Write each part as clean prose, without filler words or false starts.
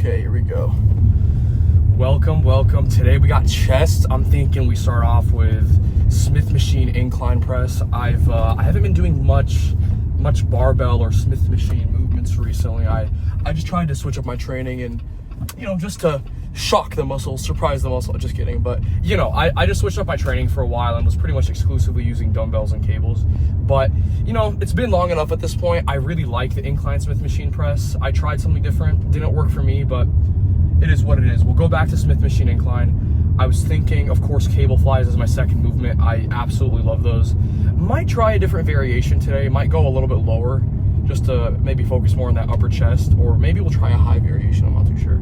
Okay, here we go. Welcome. Today we got chest. I'm thinking we start off with Smith machine incline press. I haven't been doing much barbell or Smith machine movements recently. I just tried to switch up my training and, just to shock the muscles, surprise the muscle. Just kidding. But, I just switched up my training for a while and was pretty much exclusively using dumbbells and cables. But, it's been long enough at this point. I really like the incline Smith machine press. I tried something different. Didn't work for me, but it is what it is. We'll go back to Smith machine incline. I was thinking, of course, cable flies is my second movement. I absolutely love those. Might try a different variation today. Might go a little bit lower just to maybe focus more on that upper chest, or maybe we'll try a high variation. I'm not too sure.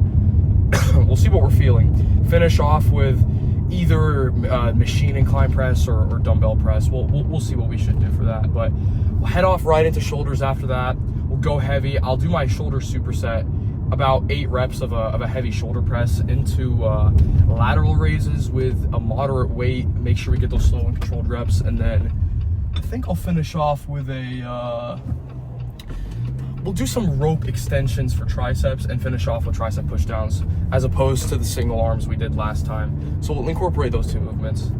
We'll see what we're feeling. Finish off with either machine incline press or dumbbell press. We'll see what we should do for that. But we'll head off right into shoulders after that. We'll go heavy. I'll do my shoulder superset, about 8 reps of a heavy shoulder press into lateral raises with a moderate weight. Make sure we get those slow and controlled reps, and then I think I'll finish off with we'll do some rope extensions for triceps and finish off with tricep pushdowns as opposed to the single arms we did last time. So we'll incorporate those two movements.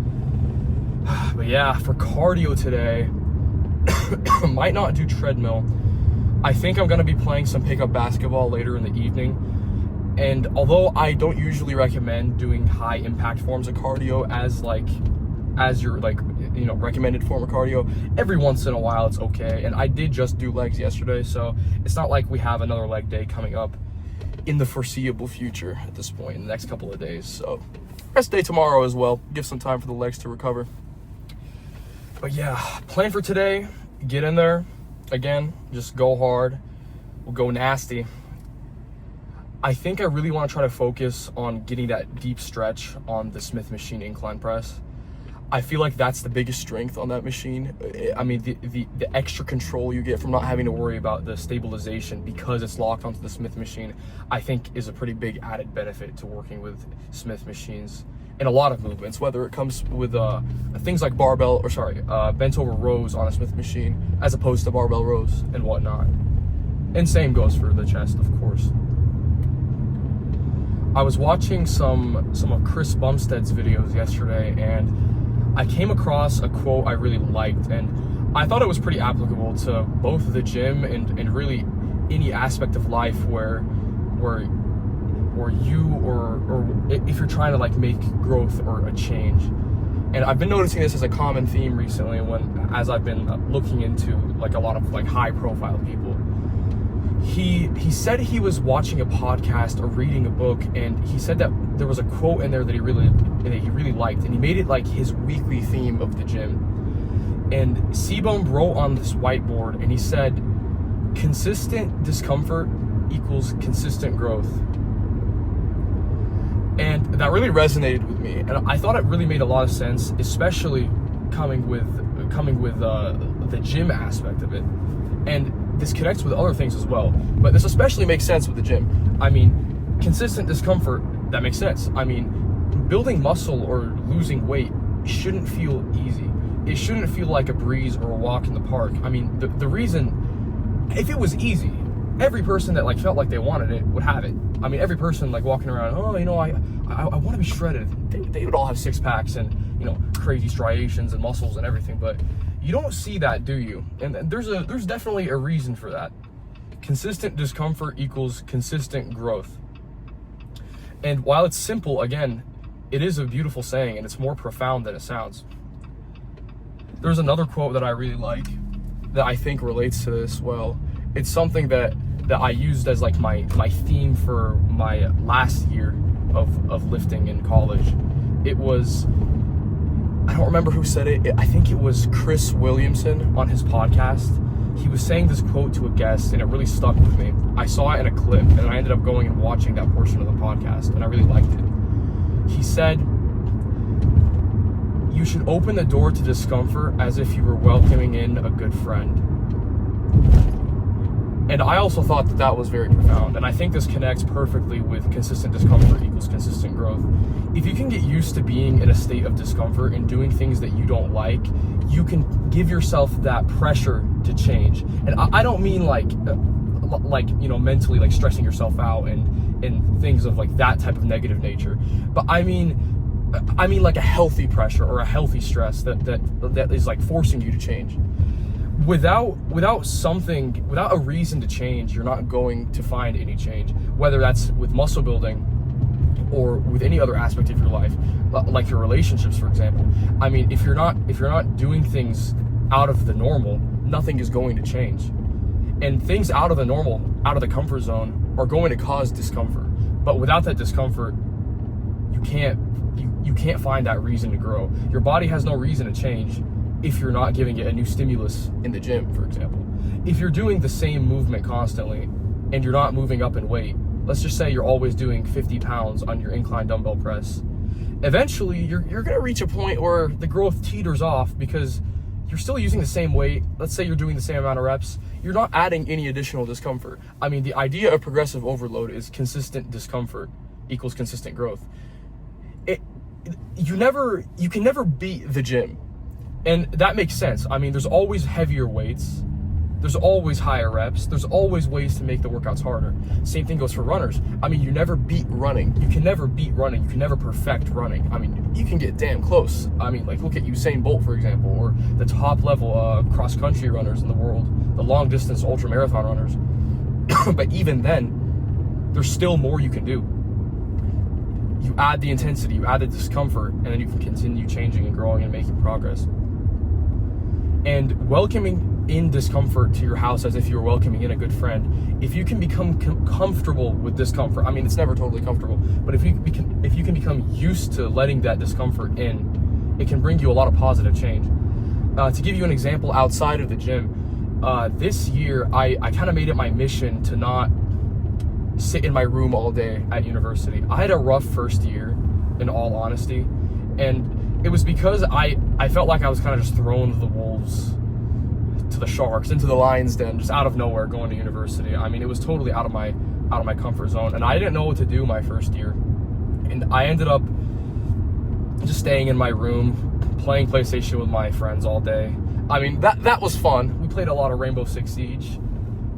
But yeah, for cardio today, might not do treadmill. I think I'm going to be playing some pickup basketball later in the evening. And although I don't usually recommend doing high impact forms of cardio as your recommended form of cardio, every once in a while it's okay. And I did just do legs yesterday, so it's not like we have another leg day coming up in the foreseeable future at this point in the next couple of days. So rest day tomorrow as well. Give some time for the legs to recover. But yeah, plan for today, get in there. Again, just go hard. We'll go nasty. I think I really want to try to focus on getting that deep stretch on the Smith machine incline press. I feel like that's the biggest strength on that machine. I mean, the extra control you get from not having to worry about the stabilization because it's locked onto the Smith machine, I think is a pretty big added benefit to working with Smith machines in a lot of movements, whether it comes with things like bent over rows on a Smith machine as opposed to barbell rows and whatnot. And same goes for the chest, of course. I was watching some of Chris Bumstead's videos yesterday, and I came across a quote I really liked, and I thought it was pretty applicable to both the gym and really any aspect of life where you or if you're trying to make growth or a change. And I've been noticing this as a common theme recently as I've been looking into a lot of high profile people. He said he was watching a podcast or reading a book, and he said that there was a quote in there that he really liked, and he made it his weekly theme of the gym. And Seabohm wrote on this whiteboard, and he said, consistent discomfort equals consistent growth. And that really resonated with me, and I thought it really made a lot of sense, especially coming with the gym aspect of it. And this connects with other things as well, but this especially makes sense with the gym. I mean, consistent discomfort, that makes sense. I mean, building muscle or losing weight shouldn't feel easy. It shouldn't feel like a breeze or a walk in the park. I mean, the reason, if it was easy, every person that felt like they wanted it would have it. I mean, every person walking around, I want to be shredded. They would all have six packs and crazy striations and muscles and everything, but you don't see that, do you? And there's definitely a reason for that. Consistent discomfort equals consistent growth. And while it's simple, again, it is a beautiful saying, and it's more profound than it sounds. There's another quote that I really like that I think relates to this well. It's something that I used as my theme for my last year of lifting in college. It was, I don't remember who said it. I think it was Chris Williamson on his podcast. He was saying this quote to a guest, and it really stuck with me. I saw it in a clip, and I ended up going and watching that portion of the podcast, and I really liked it. He said, "You should open the door to discomfort as if you were welcoming in a good friend." And I also thought that was very profound, and I think this connects perfectly with consistent discomfort equals consistent growth. If you can get used to being in a state of discomfort and doing things that you don't like, you can give yourself that pressure to change. And I don't mean like, you know, mentally, like stressing yourself out and things of like that type of negative nature. But I mean like a healthy pressure or a healthy stress that is like forcing you to change. Without a reason to change, you're not going to find any change, whether that's with muscle building or with any other aspect of your life, like your relationships, for example. I mean, if you're not doing things out of the normal, nothing is going to change. And things out of the normal, out of the comfort zone, are going to cause discomfort. But without that discomfort, you can't find that reason to grow. Your body has no reason to change if you're not giving it a new stimulus in the gym, for example. If you're doing the same movement constantly and you're not moving up in weight, let's just say you're always doing 50 pounds on your incline dumbbell press, eventually you're gonna reach a point where the growth teeters off because you're still using the same weight. Let's say you're doing the same amount of reps. You're not adding any additional discomfort. I mean, the idea of progressive overload is consistent discomfort equals consistent growth. You can never beat the gym. And that makes sense. I mean, there's always heavier weights. There's always higher reps. There's always ways to make the workouts harder. Same thing goes for runners. I mean, you never beat running. You can never beat running. You can never perfect running. I mean, you can get damn close. I mean, like, look at Usain Bolt, for example, or the top level cross-country runners in the world, the long-distance ultra-marathon runners. But even then, there's still more you can do. You add the intensity, you add the discomfort, and then you can continue changing and growing and making progress. And welcoming in discomfort to your house as if you were welcoming in a good friend, if you can become comfortable with discomfort, I mean, it's never totally comfortable, but if you can become used to letting that discomfort in, it can bring you a lot of positive change. To give you an example outside of the gym, this year I kind of made it my mission to not sit in my room all day at university. I had a rough first year, in all honesty, and it was because I felt like I was kind of just thrown to the wolves, to the sharks, into the lion's den, just out of nowhere going to university. I mean, it was totally out of my comfort zone, and I didn't know what to do my first year. And I ended up just staying in my room, playing PlayStation with my friends all day. I mean, that was fun. We played a lot of Rainbow Six Siege,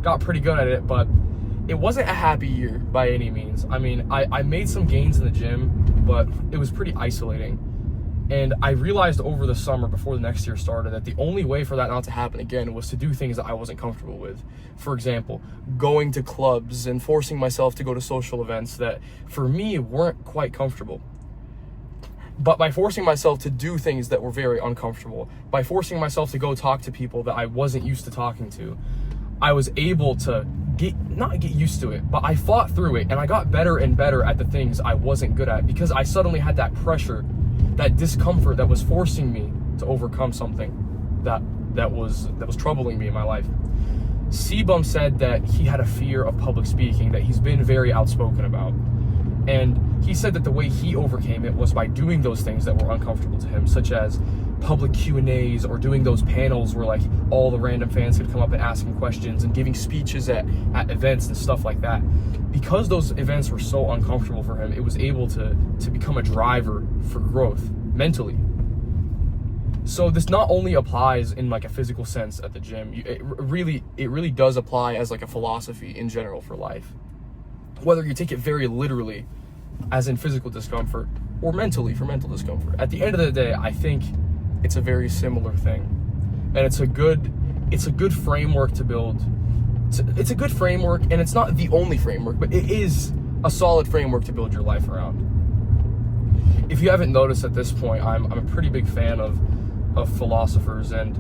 got pretty good at it, but it wasn't a happy year by any means. I mean, I made some gains in the gym, but it was pretty isolating. And I realized over the summer before the next year started that the only way for that not to happen again was to do things that I wasn't comfortable with. For example, going to clubs and forcing myself to go to social events that for me weren't quite comfortable. But by forcing myself to do things that were very uncomfortable, by forcing myself to go talk to people that I wasn't used to talking to, I was able to not get used to it, but I fought through it, and I got better and better at the things I wasn't good at because I suddenly had that pressure, that discomfort that was forcing me to overcome something that was troubling me in my life. C-Bum said that he had a fear of public speaking that he's been very outspoken about. And he said that the way he overcame it was by doing those things that were uncomfortable to him, such as public Q&As or doing those panels where like all the random fans could come up and ask him questions and giving speeches at events and stuff like that. Because those events were so uncomfortable for him, it was able to become a driver for growth mentally. So this not only applies in like a physical sense at the gym, it really does apply as like a philosophy in general for life. Whether you take it very literally, as in physical discomfort, or mentally for mental discomfort. At the end of the day, I think it's a very similar thing. And it's a good framework to build. It's a good framework, and it's not the only framework, but it is a solid framework to build your life around. If you haven't noticed at this point, I'm a pretty big fan of philosophers, and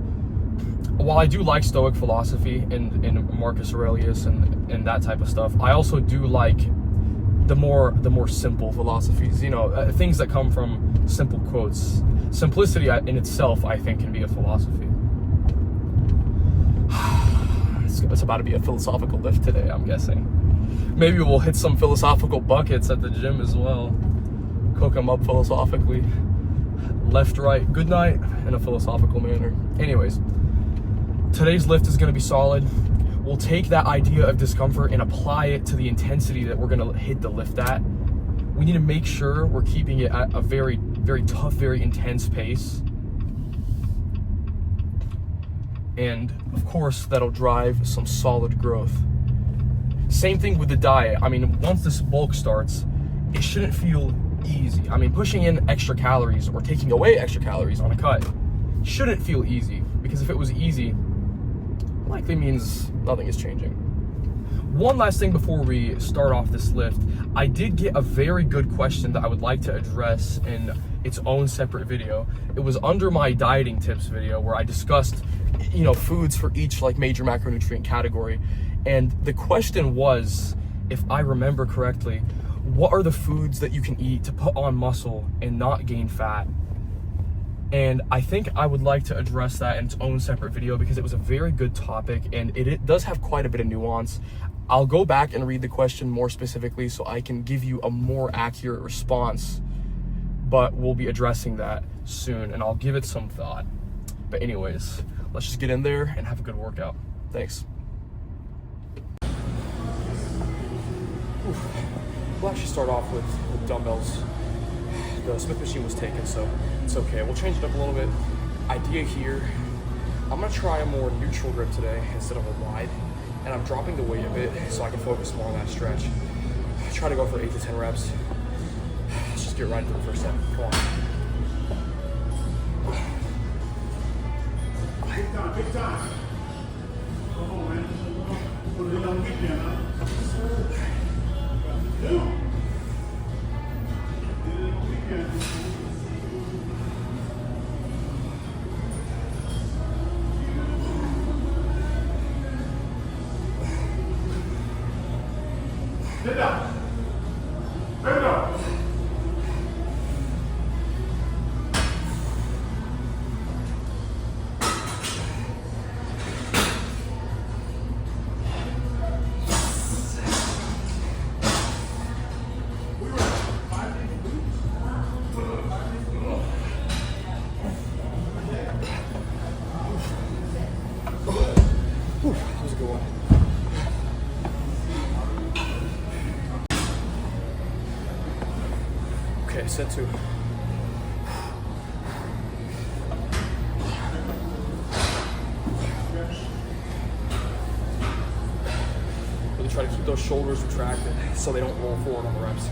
while I do like Stoic philosophy and Marcus Aurelius and that type of stuff, I also do like the more simple philosophies, things that come from simple quotes. Simplicity in itself, I think, can be a philosophy. It's about to be a philosophical lift today, I'm guessing. Maybe we'll hit some philosophical buckets at the gym as well. Cook them up philosophically. Left, right, good night, in a philosophical manner. Anyways, today's lift is going to be solid. We'll take that idea of discomfort and apply it to the intensity that we're going to hit the lift at. We need to make sure we're keeping it at a very, very tough, very intense pace. And of course, that'll drive some solid growth. Same thing with the diet. I mean, once this bulk starts, it shouldn't feel easy. I mean, pushing in extra calories or taking away extra calories on a cut shouldn't feel easy, because if it was easy, it likely means nothing is changing. One last thing before we start off this lift, I did get a very good question that I would like to address in its own separate video. It was under my dieting tips video where I discussed, you know, foods for each like major macronutrient category. And the question was, if I remember correctly, what are the foods that you can eat to put on muscle and not gain fat? And I think I would like to address that in its own separate video, because it was a very good topic and it does have quite a bit of nuance. I'll go back and read the question more specifically so I can give you a more accurate response, but we'll be addressing that soon and I'll give it some thought. But anyways, let's just get in there and have a good workout. Thanks. We'll actually start off with dumbbells. The Smith machine was taken, so it's okay. We'll change it up a little bit. Idea here, I'm gonna try a more neutral grip today instead of a wide, and I'm dropping the weight a bit so I can focus more on that stretch. Try to go for 8 to 10 reps. Let's just get right into the first set. Come on. Big time. Come on, man. Put it on weekend, huh? Yeah. Sit down. Bend up. That was a good one. Okay, set 2. Really try to keep those shoulders retracted so they don't roll forward on the reps.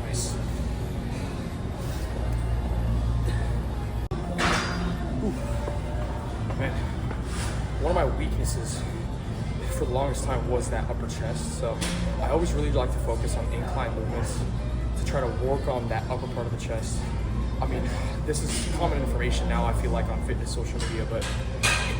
Nice. Man, one of my weaknesses for the longest time was that upper chest, so I always really like to focus on incline movements to try to work on that upper part of the chest. I mean, this is common information now, I feel like, on fitness social media, but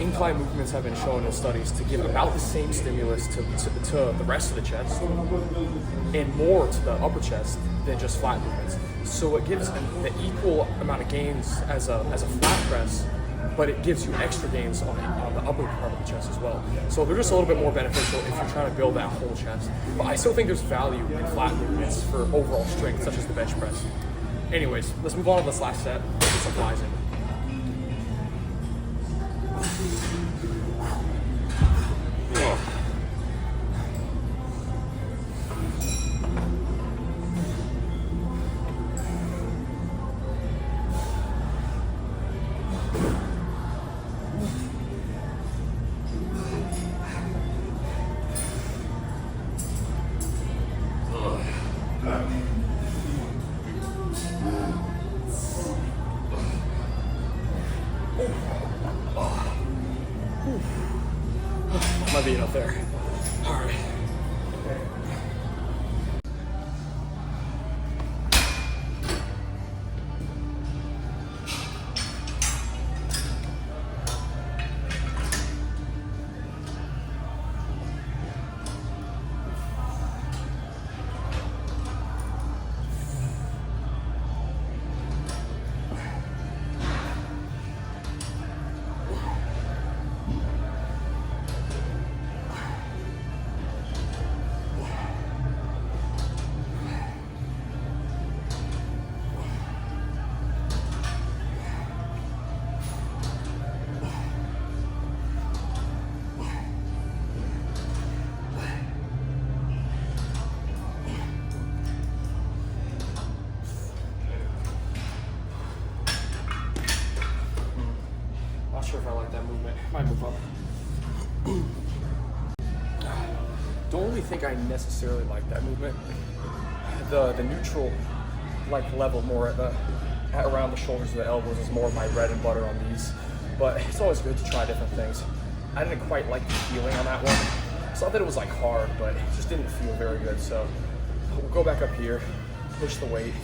incline movements have been shown in studies to give about the same stimulus to the rest of the chest and more to the upper chest than just flat movements. So it gives the equal amount of gains as a flat press, but it gives you extra gains on the upper part of the chest as well. So they're just a little bit more beneficial if you're trying to build that whole chest. But I still think there's value in flat movements for overall strength, such as the bench press. Anyways, let's move on to this last set. Get some flies in. Might be enough there. All right. Might move up. Don't really think I necessarily like that movement. The neutral like level more at around the shoulders and the elbows is more of my bread and butter on these. But it's always good to try different things. I didn't quite like the feeling on that one. It's not that it was like hard, but it just didn't feel very good. So we'll go back up here, push the weight,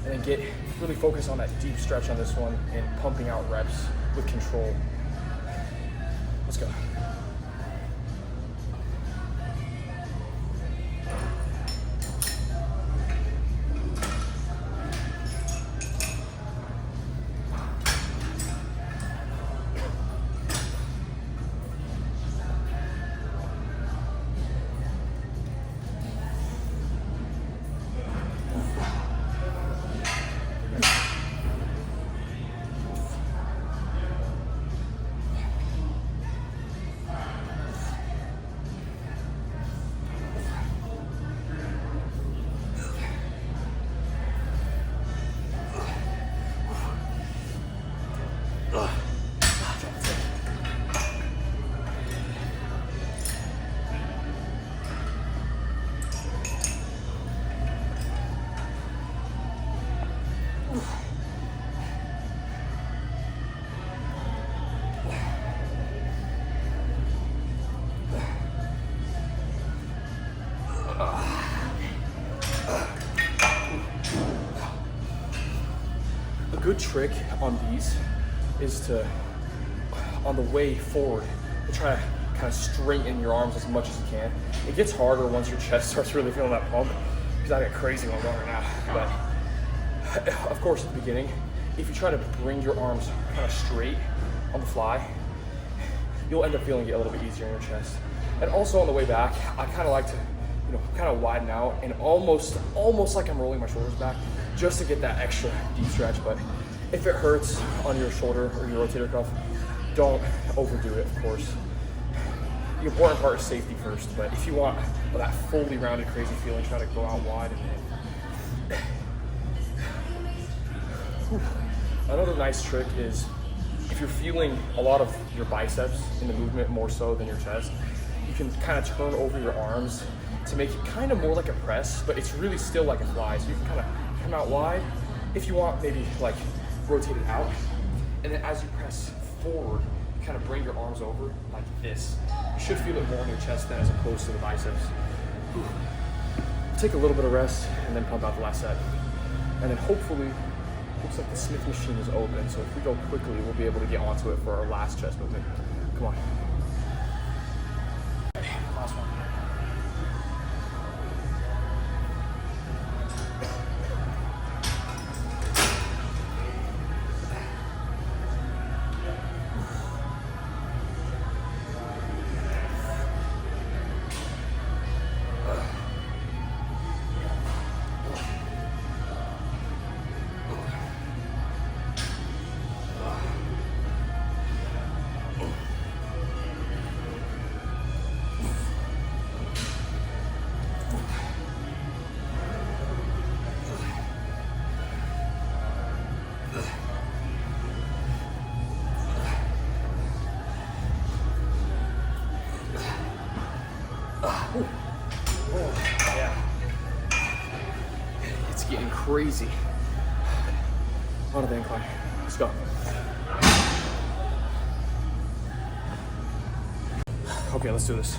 and then really focus on that deep stretch on this one and pumping out reps with control. Let's go. A good trick on these is to, on the way forward, to try to kind of straighten your arms as much as you can. It gets harder once your chest starts really feeling that pump, because I got crazy one going right now. But of course, at the beginning, if you try to bring your arms kind of straight on the fly, you'll end up feeling it a little bit easier in your chest. And also on the way back, I kind of like to, kind of widen out and almost like I'm rolling my shoulders back, just to get that extra deep stretch. But if it hurts on your shoulder or your rotator cuff, don't overdo it, of course. The important part is safety first, but if you want that fully rounded, crazy feeling, try to go out wide. Another nice trick is if you're feeling a lot of your biceps in the movement more so than your chest, you can kind of turn over your arms to make it kind of more like a press, but it's really still like a fly. So you can kind of come out wide. If you want, maybe like rotate it out. And then as you press forward, you kind of bring your arms over like this. You should feel it more in your chest then as opposed to the biceps. Take a little bit of rest and then pump out the last set. And then hopefully, looks like the Smith machine is open. So if we go quickly, we'll be able to get onto it for our last chest movement. Come on. Last one. Yeah. It's getting crazy. On the incline. Let's go. Okay, let's do this.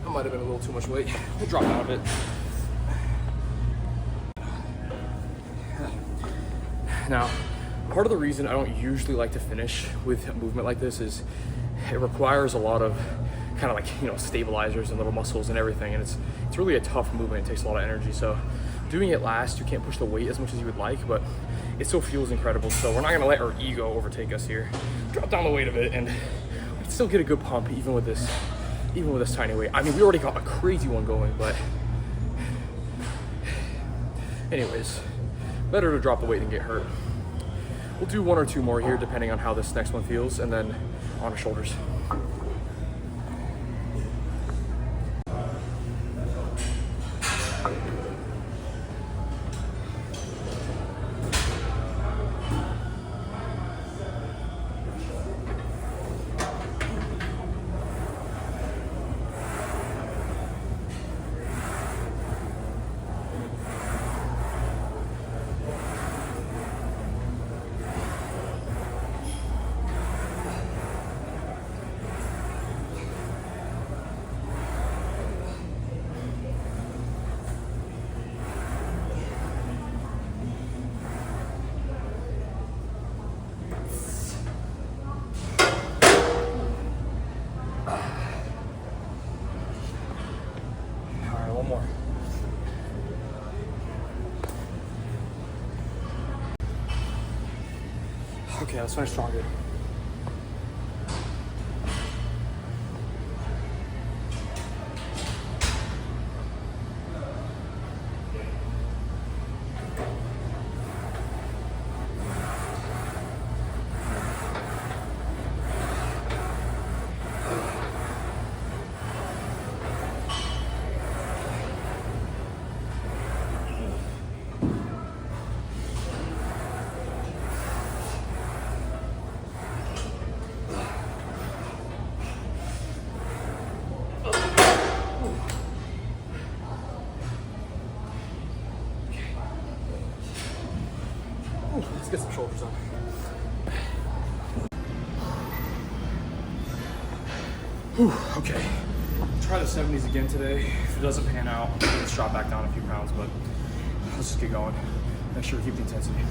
That might have been a little too much weight. We'll drop out of it. Now, part of the reason I don't usually like to finish with a movement like this is it requires a lot of kind of like, you know, stabilizers and little muscles and everything. And it's really a tough movement. It takes a lot of energy. So doing it last, you can't push the weight as much as you would like, but it still feels incredible. So we're not gonna let our ego overtake us here. Drop down the weight of it, and we can still get a good pump even with this tiny weight. I mean, we already got a crazy one going, but anyways, better to drop the weight than get hurt. We'll do 1 or 2 more here, depending on how this next one feels, and then on to shoulders. More. Okay, let's finish stronger. Let's get some shoulders on. Whew, okay. Try the 70s again today. If it doesn't pan out, let's drop back down a few pounds, but let's just get going. Make sure to keep the intensity.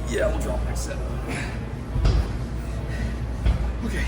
Yeah, we'll drop next set. Okay.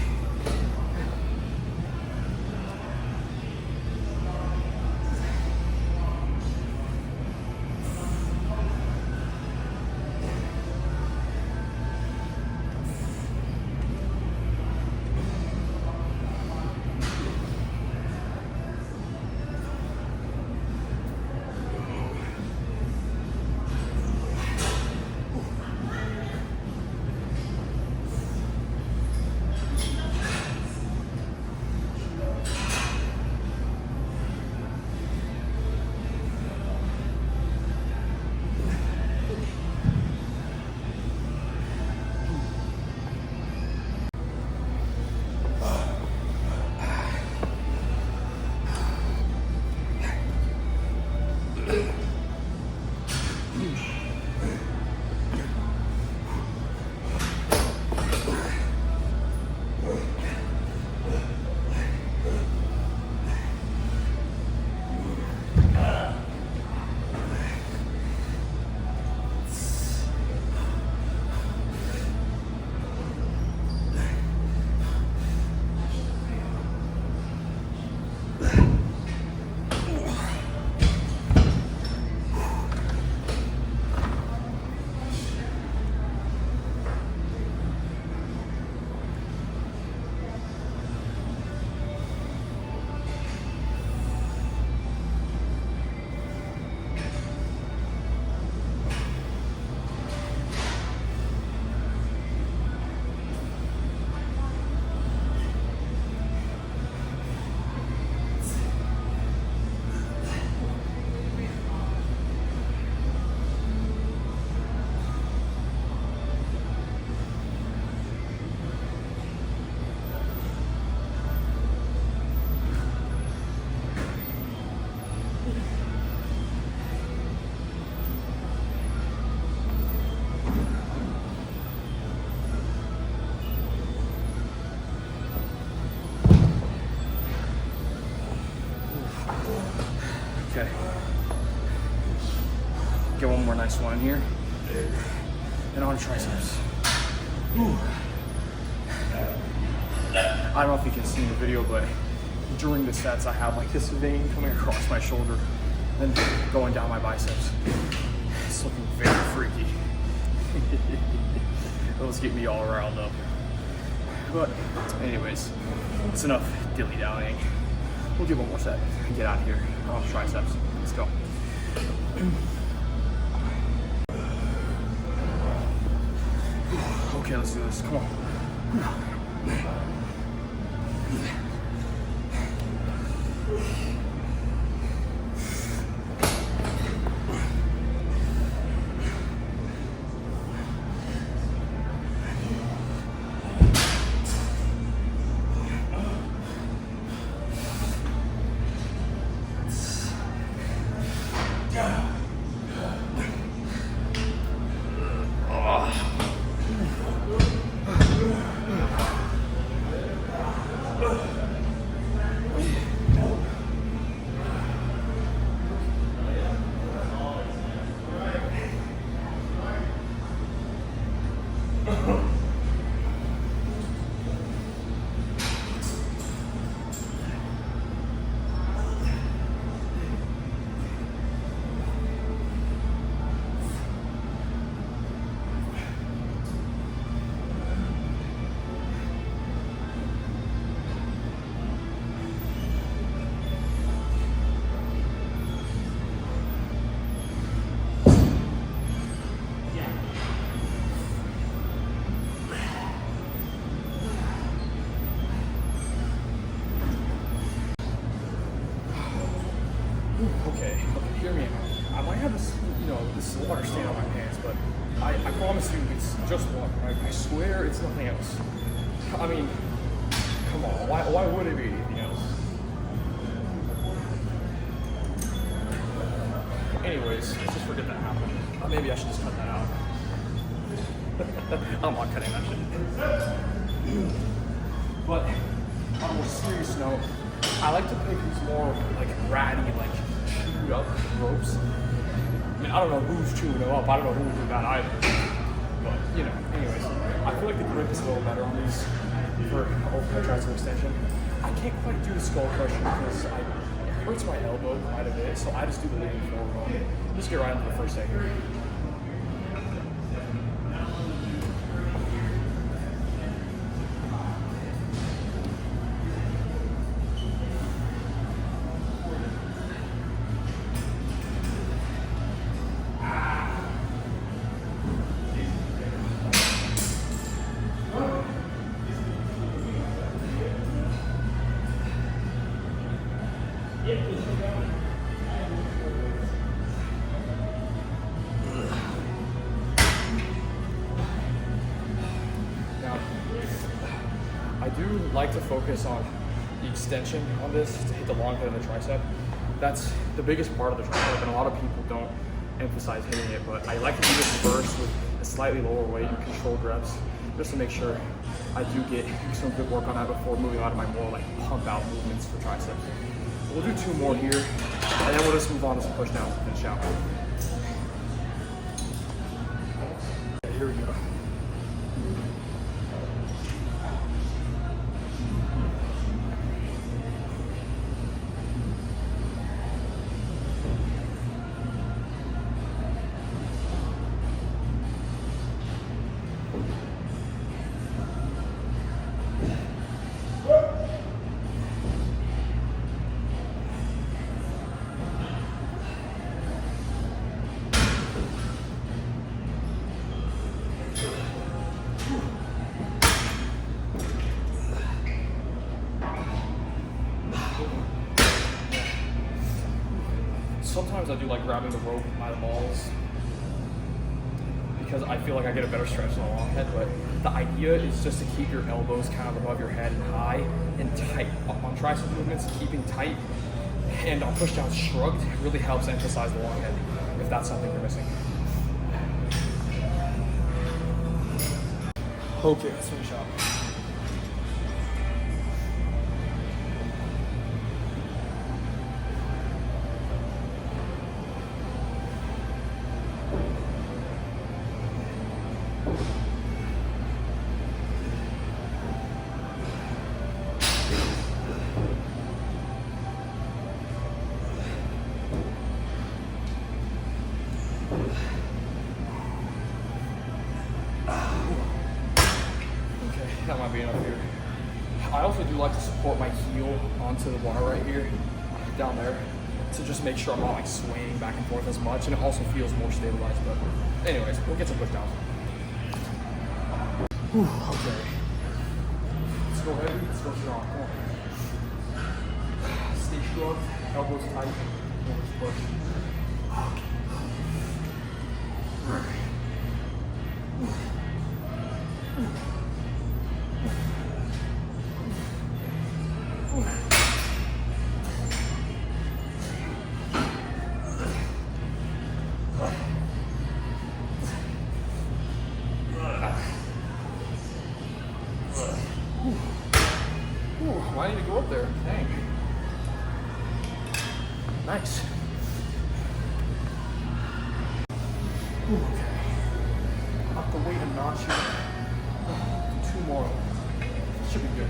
Get one more nice one in here. And on triceps. Ooh. I don't know if you can see in the video, but during the sets, I have like this vein coming across my shoulder and going down my biceps. It's looking very freaky. Those get me all riled up. But anyways, it's enough dilly-dallying. We'll do one more set and get out of here on triceps. Let's go. Okay, let's do this. Come on. Okay, hear me out. I might have this, this water stain on my pants, but I promise you it's just water. I swear it's nothing else. I mean, come on, why would it be anything else? Anyways, let's just forget that happened. Maybe I should just cut that out. I'm not cutting that shit. But on a more serious note, I like to pick these more like ratty, like chewed up ropes. I mean, I don't know who's chewing them up. I don't know who would do that either. But anyways, I feel like the grip is a little better on these for overhead tricep extension. I can't quite do the skull crusher because it hurts my elbow quite a bit, so I just do the leaning forward one. Just get right into the first set here. I do like to focus on the extension on this to hit the long head of the tricep. That's the biggest part of the tricep, and a lot of people don't emphasize hitting it, but I like to do this first with a slightly lower weight and controlled reps, just to make sure I do get some good work on that before moving on to my more like pump out movements for triceps. We'll do 2 more here, and then we'll just move on to some push downs and finish out. Here we go. Sometimes I do like grabbing the rope by the balls because I feel like I get a better stretch in the long head, but the idea is just to keep your elbows kind of above your head and high and tight. On tricep movements, keeping tight, and on push downs shrugged really helps emphasize the long head if that's something you're missing. Okay, let's finish up. put my heel onto the bar right here, down there, to just make sure I'm not like swaying back and forth as much, and it also feels more stabilized. But anyways, we'll get some push downs. Okay. Let's go heavy, let's go strong. Come on. Stay shrugged, elbows tight, let's push. Why did it go up there? Dang. Nice. Okay. Up the weight a notch here. 2 more. Should be good.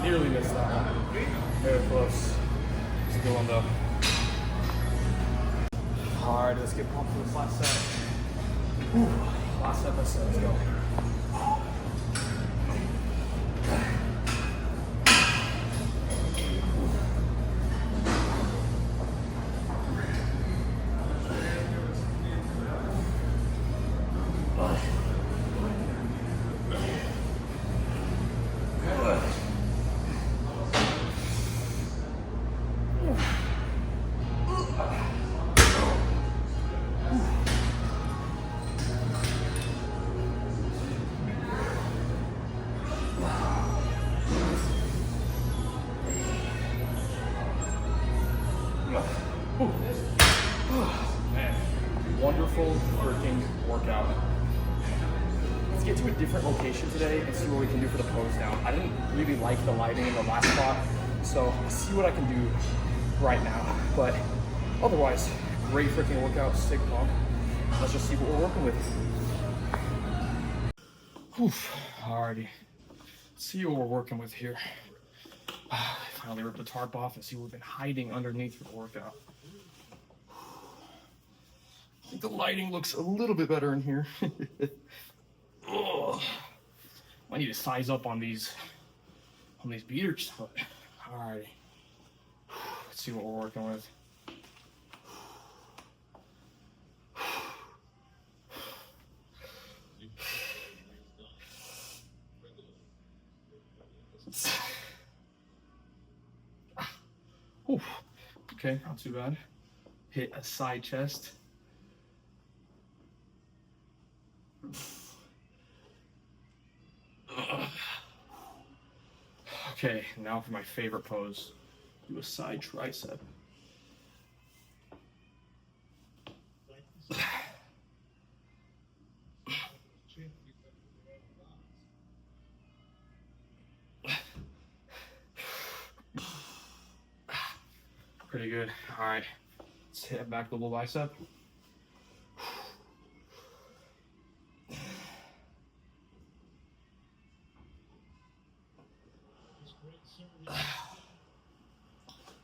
Nearly missed that one. Very close. Still on the. Alright, let's get pumped for this last set. Last set, let's go. Man, wonderful freaking workout. Let's get to a different location today and see what we can do for the pose down. I didn't really like the lighting in the last spot, so I'll see what I can do right now. But otherwise, great freaking workout, sick pump. Let's just see what we're working with. Alrighty, let's see what we're working with here. Finally rip the tarp off and see what we've been hiding underneath the workout. I think the lighting looks a little bit better in here. I need to size up on these beaters, but alrighty. Let's see what we're working with. Okay, not too bad. Hit a side chest. Okay, now for my favorite pose. Do a side tricep. Pretty good. All right, let's hit back the little bicep.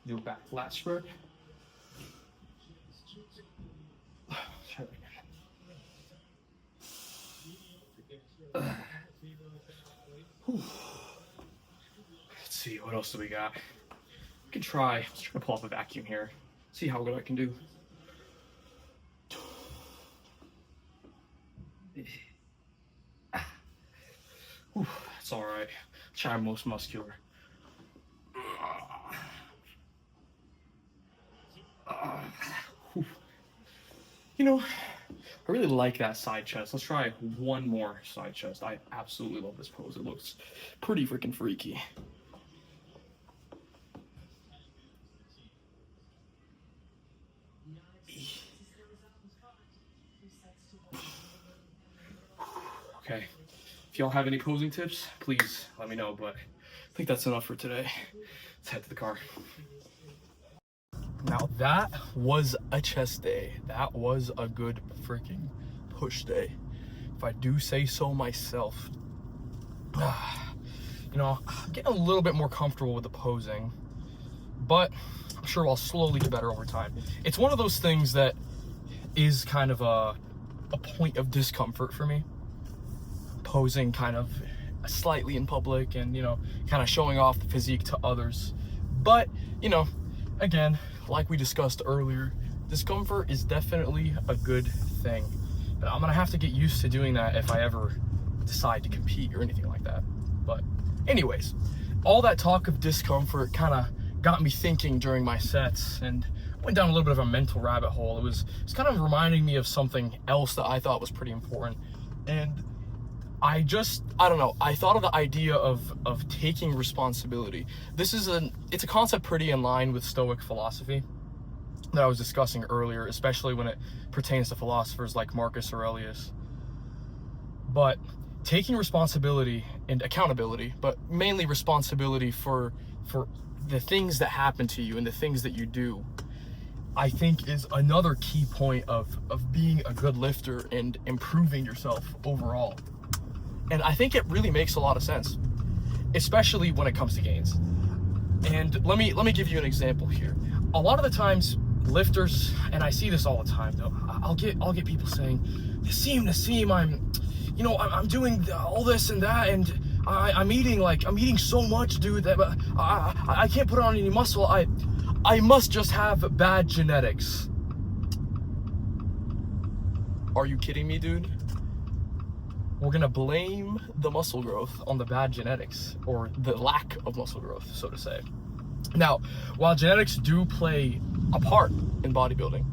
Do a back flat spread. Try that again. Let's see, what else do we got? We can try. Let's try to pull off a vacuum here. See how good I can do. That's all right. Try most muscular. You know, I really like that side chest. Let's try one more side chest. I absolutely love this pose. It looks pretty freaking freaky. Okay, if y'all have any posing tips, please let me know, but I think think that's enough for today. Let's head to the car. Now that was a chest day. That was a good freaking push day, if I do say so myself. You know, I'm getting a little bit more comfortable with the posing, but I'm sure I'll slowly get better over time. It's one of those things that is kind of a point of discomfort for me. Posing kind of slightly in public and, you know, kind of showing off the physique to others. But, you know, again, like we discussed earlier, discomfort is definitely a good thing. But I'm gonna have to get used to doing that if I ever decide to compete or anything like that. But anyways, all that talk of discomfort kind of got me thinking during my sets and went down a little bit of a mental rabbit hole. It's kind of reminding me of something else that I thought was pretty important. And I don't know, I thought of the idea of taking responsibility. It's a concept pretty in line with Stoic philosophy that I was discussing earlier, especially when it pertains to philosophers like Marcus Aurelius. But taking responsibility and accountability, but mainly responsibility for the things that happen to you and the things that you do, I think is another key point of being a good lifter and improving yourself overall. And I think it really makes a lot of sense, especially when it comes to gains. And let me give you an example here. A lot of the times lifters, and I see this all the time though, I'll get people saying, Nassim, I'm doing all this and that, and I'm eating so much, dude, that I can't put on any muscle. I must just have bad genetics. Are you kidding me, dude? We're gonna blame the muscle growth on the bad genetics, or the lack of muscle growth, so to say. Now, while genetics do play a part in bodybuilding,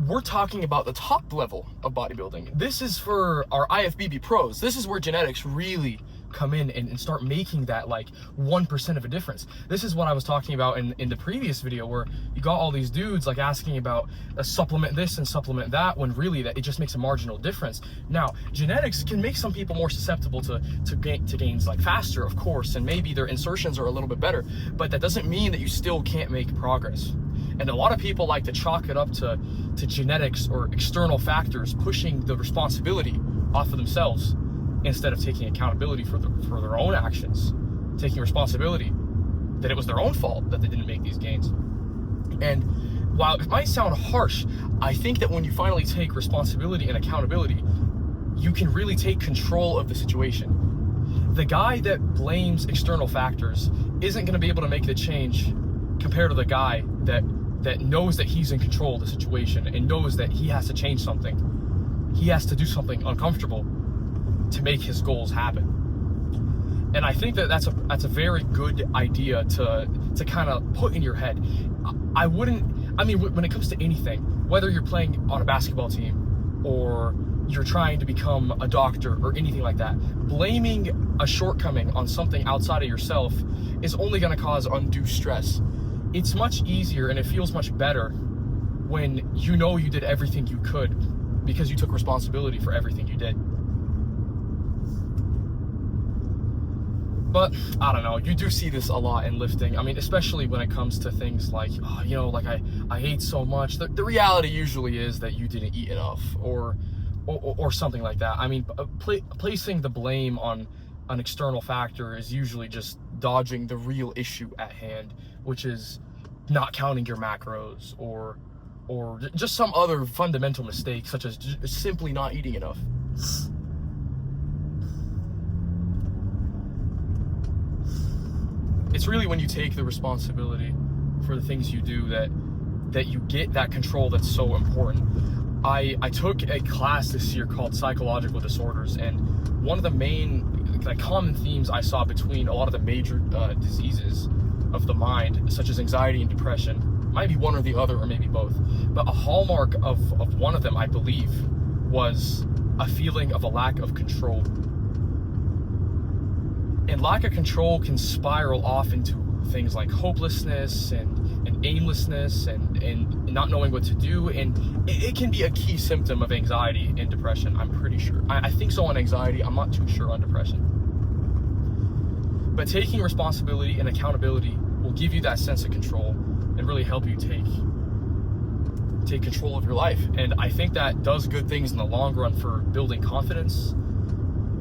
we're talking about the top level of bodybuilding. This is for our IFBB pros. This is where genetics really come in and start making that like 1% of a difference. This is what I was talking about in the previous video, where you got all these dudes like asking about supplement this and supplement that, when really that it just makes a marginal difference. Now, genetics can make some people more susceptible to gains like faster, of course, and maybe their insertions are a little bit better, but that doesn't mean that you still can't make progress. And a lot of people like to chalk it up to genetics or external factors pushing the responsibility off of themselves, instead of taking accountability for their own actions, taking responsibility that it was their own fault that they didn't make these gains. And while it might sound harsh, I think that when you finally take responsibility and accountability, you can really take control of the situation. The guy that blames external factors isn't going to be able to make the change compared to the guy that knows that he's in control of the situation and knows that he has to change something. He has to do something uncomfortable to make his goals happen. And I think that that's a very good idea to kind of put in your head. When it comes to anything, whether you're playing on a basketball team or you're trying to become a doctor or anything like that, blaming a shortcoming on something outside of yourself is only going to cause undue stress. It's much easier and it feels much better when you know you did everything you could because you took responsibility for everything you did. But I don't know, you do see this a lot in lifting. I mean, especially when it comes to things like, I ate so much. The reality usually is that you didn't eat enough or something like that. I mean, placing the blame on an external factor is usually just dodging the real issue at hand, which is not counting your macros or just some other fundamental mistake, such as simply not eating enough. It's really when you take the responsibility for the things you do that you get that control that's so important. I took a class this year called Psychological Disorders, and one of the main common themes I saw between a lot of the major diseases of the mind, such as anxiety and depression, might be one or the other or maybe both, but a hallmark of one of them, I believe, was a feeling of a lack of control. And lack of control can spiral off into things like hopelessness and aimlessness and not knowing what to do. And it can be a key symptom of anxiety and depression, I'm pretty sure. I think so on anxiety, I'm not too sure on depression. But taking responsibility and accountability will give you that sense of control and really help you take control of your life. And I think that does good things in the long run for building confidence,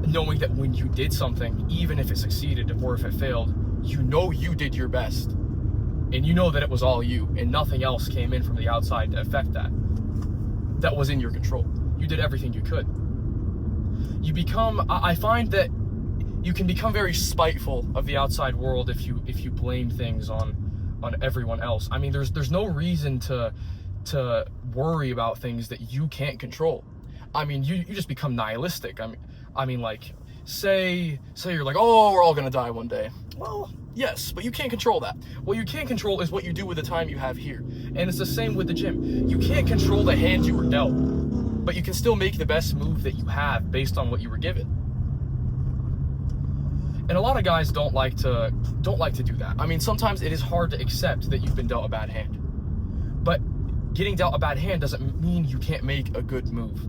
knowing that when you did something, even if it succeeded or if it failed, you know you did your best. And you know that it was all you, and nothing else came in from the outside to affect that. That was in your control. You did everything you could. I find that you can become very spiteful of the outside world if you blame things on everyone else. I mean, there's no reason to worry about things that you can't control. I mean, you just become nihilistic. I mean, like, say you're like, oh, we're all gonna die one day. Well, yes, but you can't control that. What you can't control is what you do with the time you have here. And it's the same with the gym. You can't control the hand you were dealt, but you can still make the best move that you have based on what you were given. And a lot of guys don't like to do that. I mean, sometimes it is hard to accept that you've been dealt a bad hand. But getting dealt a bad hand doesn't mean you can't make a good move.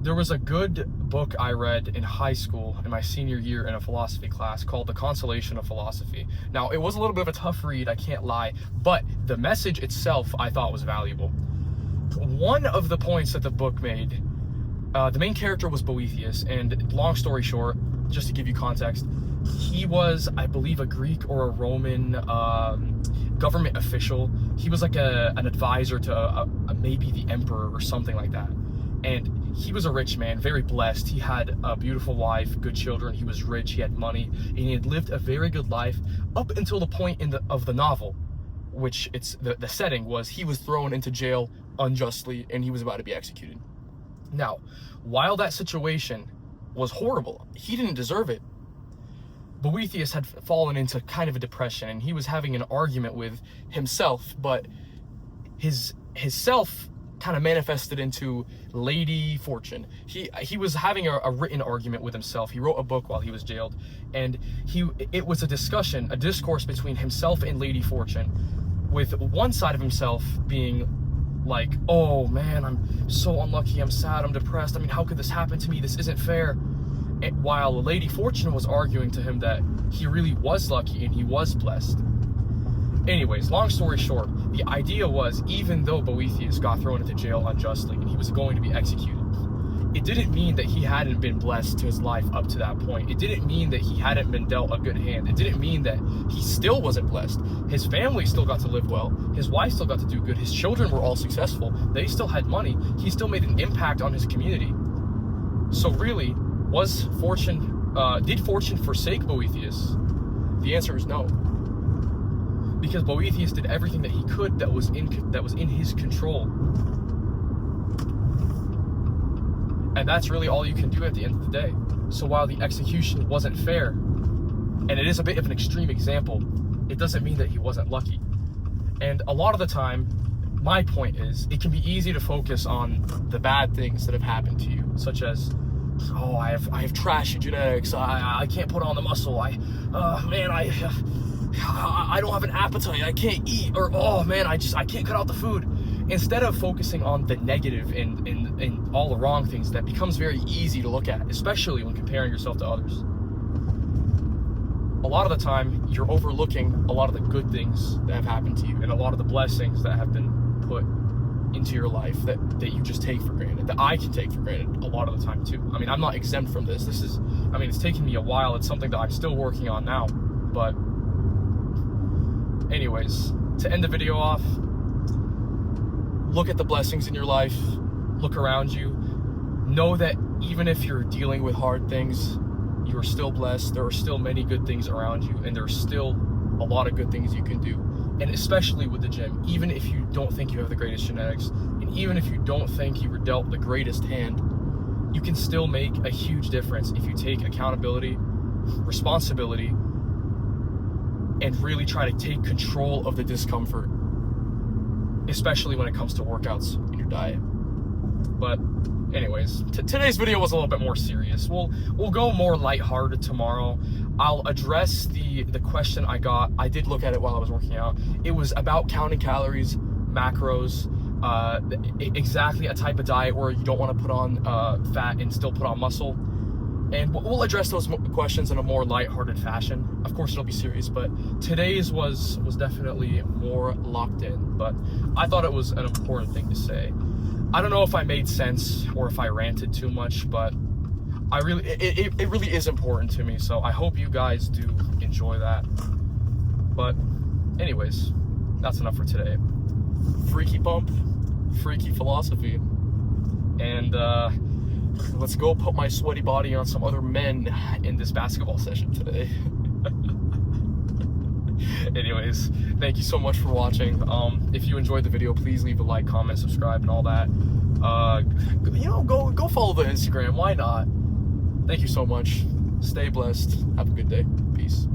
There was a good book I read in high school in my senior year in a philosophy class called The Consolation of Philosophy. Now, it was a little bit of a tough read, I can't lie, but the message itself I thought was valuable. One of the points that the book made, the main character was Boethius, and long story short, just to give you context, he was, I believe, a Greek or a Roman government official. He was like an advisor to maybe the emperor or something like that. And he was a rich man, very blessed. He had a beautiful wife, good children. He was rich, he had money, and he had lived a very good life up until the point of the novel, which the setting was he was thrown into jail unjustly and he was about to be executed. Now, while that situation was horrible, he didn't deserve it. Boethius had fallen into kind of a depression, and he was having an argument with himself, but his self kind of manifested into Lady Fortune. He was having a written argument with himself. He wrote a book while he was jailed, and it was a discourse between himself and Lady Fortune, with one side of himself being like, oh man, I'm so unlucky, I'm sad, I'm depressed, I mean, how could this happen to me, this isn't fair. And while Lady Fortune was arguing to him that he really was lucky and he was blessed. Anyways, long story short, the idea was, even though Boethius got thrown into jail unjustly and he was going to be executed, it didn't mean that he hadn't been blessed to his life up to that point. It didn't mean that he hadn't been dealt a good hand. It didn't mean that he still wasn't blessed. His family still got to live well. His wife still got to do good. His children were all successful. They still had money. He still made an impact on his community. So really, did fortune forsake Boethius? The answer is no. Because Boethius did everything that he could that was in his control. And that's really all you can do at the end of the day. So while the execution wasn't fair, and it is a bit of an extreme example, it doesn't mean that he wasn't lucky. And a lot of the time, my point is, it can be easy to focus on the bad things that have happened to you, such as, oh, I have trashy genetics, I can't put on the muscle, I don't have an appetite, I can't eat, or oh man, I can't cut out the food. Instead of focusing on the negative and all the wrong things, that becomes very easy to look at, especially when comparing yourself to others. A lot of the time, you're overlooking a lot of the good things that have happened to you and a lot of the blessings that have been put into your life that you just take for granted, that I can take for granted a lot of the time too. I mean, I'm not exempt from this. It's taken me a while. It's something that I'm still working on now. But anyways, to end the video off, look at the blessings in your life, look around you, know that even if you're dealing with hard things, you are still blessed. There are still many good things around you, and there's still a lot of good things you can do. And especially with the gym, even if you don't think you have the greatest genetics, and even if you don't think you were dealt the greatest hand, you can still make a huge difference if you take accountability, responsibility, and really try to take control of the discomfort, especially when it comes to workouts in your diet. But anyways, today's video was a little bit more serious. We'll go more lighthearted tomorrow. I'll address the question I got. I did look at it while I was working out. It was about counting calories, macros, exactly a type of diet where you don't want to put on fat and still put on muscle. And we'll address those questions in a more lighthearted fashion. Of course, it'll be serious, but today's was definitely more locked in. But I thought it was an important thing to say. I don't know if I made sense or if I ranted too much, but it really is important to me. So I hope you guys do enjoy that. But anyways, that's enough for today. Freaky pump, freaky philosophy, and let's go put my sweaty body on some other men in this basketball session today. Anyways, thank you so much for watching. If you enjoyed the video, please leave a like, comment, subscribe, and all that. Go follow the Instagram. Why not? Thank you so much. Stay blessed. Have a good day. Peace.